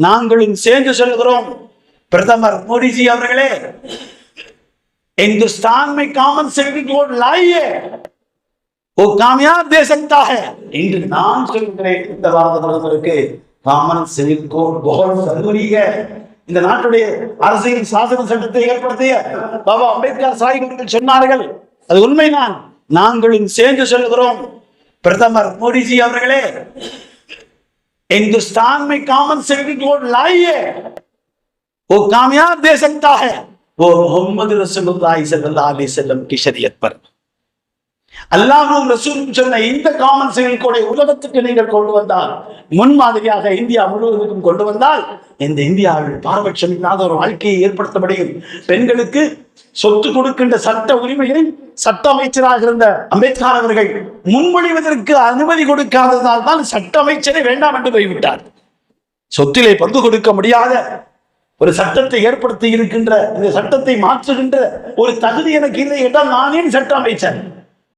நாங்களும் சேர்ந்து சொல்கிறோம், பிரதமர் மோடிஜி அவர்களே, हिंदुस्तान में कॉमन सिविल कोड लाइए, वो कामयाब दे सकता है। இன்று நான் சொல்கிறேன், இந்த பாரத பிரதமருக்கு காமன் சிவில் கோட் बहुत जरूरी है. இந்த நாட்டுடைய அரசியல் சாசன சட்டத்தை ஏற்படுத்திய பாபா அம்பேத்கர் சாஹிப் அவர்கள் சொன்னார்கள், அது உண்மைதான். நாங்களும் சேர்ந்து சொல்கிறோம், பிரதமர் மோடிஜி அவர்களே, हिंदुस्तान में कॉमन सिविल कोड लाइए, वो कामयाब दे सकता है, वो मोहम्मद रसूलुल्लाह सल्लल्लाहु अलैहि वसल्लम की शरीयत पर. அல்லாஹ்வும் ரசூலும் சொன்ன இந்த காமன் சிவில் கோடை உலகத்துக்கு நீங்கள் கொண்டு வந்தால், முன்மாதிரியாக இந்தியா முழுவதுக்கும் கொண்டு வந்தால், இந்த இந்தியாவில் பாரபட்சம் இல்லாத ஒரு வாழ்க்கையை ஏற்படுத்த முடியும். பெண்களுக்கு சொத்து கொடுக்கின்ற சட்ட உரிமையை சட்ட அமைச்சராக இருந்த அம்பேத்கர் அவர்கள் முன்மொழிவதற்கு அனுமதி கொடுக்காததால் தான் சட்ட அமைச்சரை வேண்டாம் என்று போய்விட்டார். சொத்திலே பங்கு கொடுக்க முடியாத ஒரு சட்டத்தை ஏற்படுத்தி இருக்கின்ற, இந்த சட்டத்தை மாற்றுகின்ற ஒரு தகுதி எனக்கு இல்லை என்றால் நான் ஏன் சட்ட அமைச்சர்?